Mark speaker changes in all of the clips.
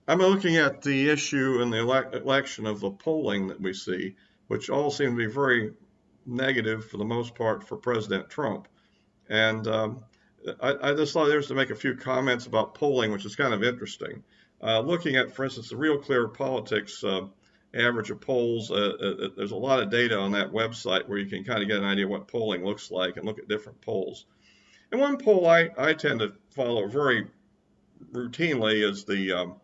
Speaker 1: I'm looking at the issue in the election of the polling that we see, which all seem to be very negative for the most part for President Trump. And I just thought there's to make a few comments about polling, which is kind of interesting. Looking at, for instance, the Real Clear Politics average of polls, there's a lot of data on that website where you can kind of get an idea what polling looks like and look at different polls. And one poll I tend to follow very routinely is the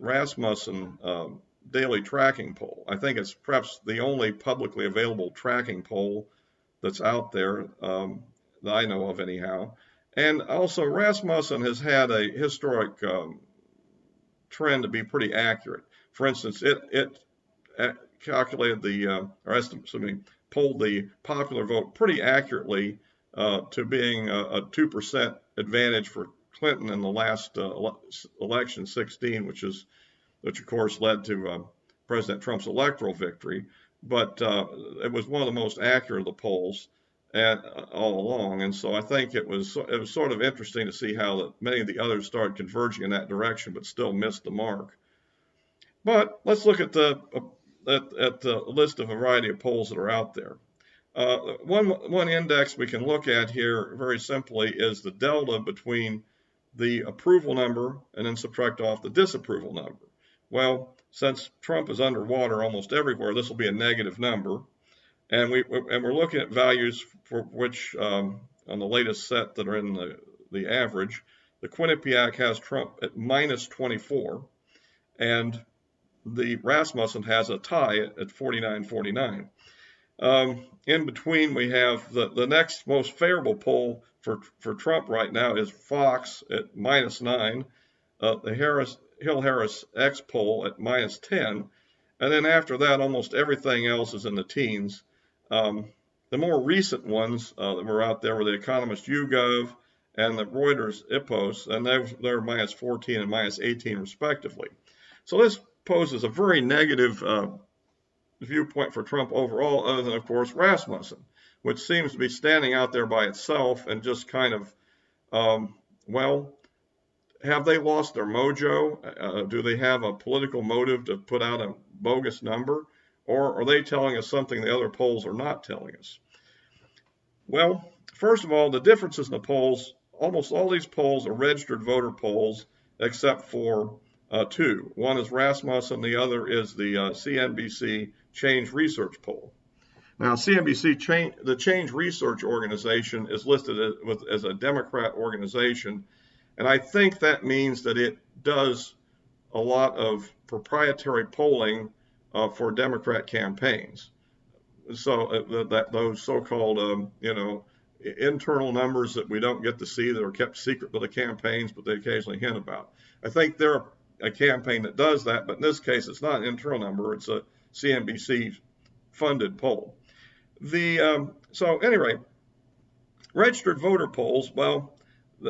Speaker 1: Rasmussen daily tracking poll. I think it's perhaps the only publicly available tracking poll that's out there that I know of, anyhow. And also, Rasmussen has had a historic trend to be pretty accurate. For instance, it calculated or polled the popular vote pretty accurately to being a 2% advantage for Clinton in the last election, 16, which of course led to President Trump's electoral victory. But it was one of the most accurate of the polls all along, and so I think it was sort of interesting to see how many of the others started converging in that direction, but still missed the mark. But let's look at the list of a variety of polls that are out there. One index we can look at here very simply is the delta between the approval number and then subtract off the disapproval number. Well, since Trump is underwater almost everywhere, this will be a negative number. And we're looking at values for which, on the latest set that are in the average, the Quinnipiac has Trump at minus 24, and the Rasmussen has a tie at 49.49. In between, we have the next most favorable poll for Trump right now is Fox at minus 9, the Hill-Harris X poll at minus 10, and then after that, almost everything else is in the teens. The more recent ones that were out there were the Economist YouGov and the Reuters Ipsos, and they're minus 14 and minus 18 respectively. So this poses a very negative viewpoint for Trump overall, other than, of course, Rasmussen, which seems to be standing out there by itself and just kind of, well, have they lost their mojo? Do they have a political motive to put out a bogus number? Or are they telling us something the other polls are not telling us? Well, first of all, the differences in the polls, almost all these polls are registered voter polls, except for two. One is Rasmussen, the other is the CNBC Change Research poll. Now, CNBC, the Change Research organization, is listed as a Democrat organization, and I think that means that it does a lot of proprietary polling for Democrat campaigns. So those so-called, internal numbers that we don't get to see that are kept secret by the campaigns, but they occasionally hint about. I think they're a campaign that does that, but in this case, it's not an internal number. It's a CNBC-funded poll. So anyway, registered voter polls, well,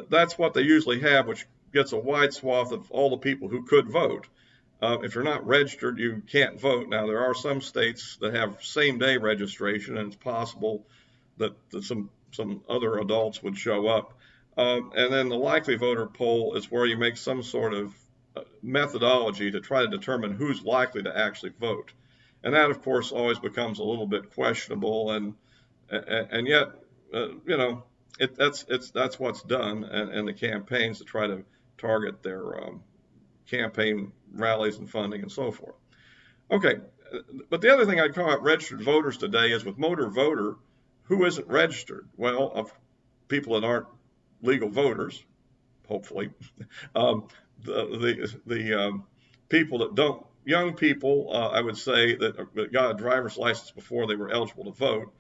Speaker 1: that's what they usually have, which gets a wide swath of all the people who could vote. If you're not registered, you can't vote. Now, there are some states that have same-day registration, and it's possible that some other adults would show up. And then the likely voter poll is where you make some sort of methodology to try to determine who's likely to actually vote. And that, of course, always becomes a little bit questionable, and yet, that's what's done in the campaigns to try to target their campaign rallies and funding and so forth. Okay, but the other thing I'd call out registered voters today is with motor voter, who isn't registered? Well, of people that aren't legal voters, hopefully. The people that don't, young people, I would say, that got a driver's license before they were eligible to vote,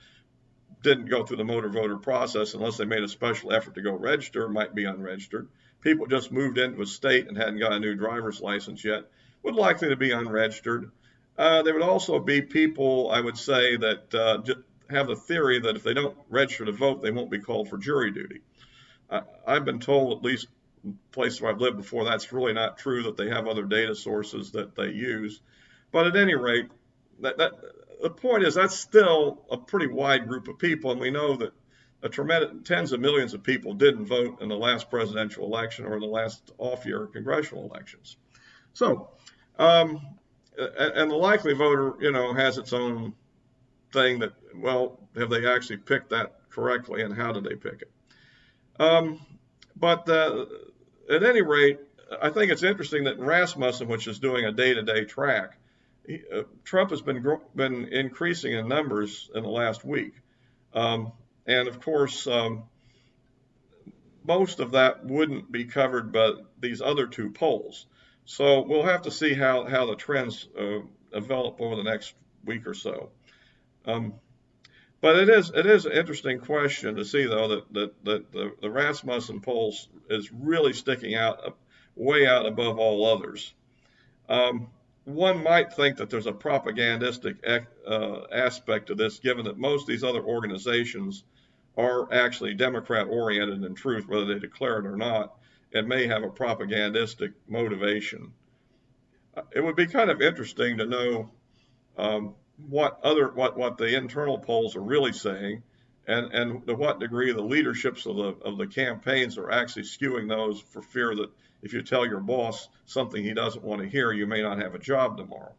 Speaker 1: didn't go through the motor voter process unless they made a special effort to go register, might be unregistered. People just moved into a state and hadn't got a new driver's license yet, would likely to be unregistered. There would also be people, I would say, that have the theory that if they don't register to vote, they won't be called for jury duty. I've been told, at least in places where I've lived before, that's really not true, that they have other data sources that they use. But at any rate, the point is that's still a pretty wide group of people, and we know that tens of millions of people didn't vote in the last presidential election or the last off-year congressional elections. So, um, and the likely voter, has its own thing that, well, have they actually picked that correctly and how did they pick it? Um, but at any rate, I think it's interesting that Rasmussen, which is doing a day-to-day track, Trump has been increasing in numbers in the last week, um, and of course, most of that wouldn't be covered by these other two polls. So we'll have to see how the trends develop over the next week or so. Um, but it is an interesting question to see though that the Rasmussen polls is really sticking out way out above all others. Um, One might think that there's a propagandistic aspect to this, given that most of these other organizations are actually Democrat oriented in truth, whether they declare it or not, and may have a propagandistic motivation. It would be kind of interesting to know um, what the internal polls are really saying, and to what degree the leaderships of the campaigns are actually skewing those for fear that if you tell your boss something he doesn't want to hear, you may not have a job tomorrow.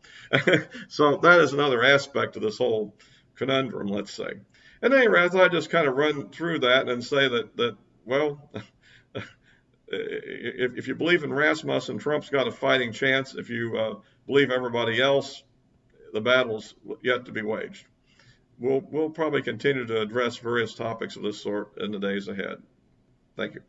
Speaker 1: So that is another aspect of this whole conundrum, let's say. And anyway, I thought I'd just kind of run through that and say that well, if you believe in Rasmussen, Trump's got a fighting chance. If you believe everybody else, the battle's yet to be waged. We'll probably continue to address various topics of this sort in the days ahead. Thank you.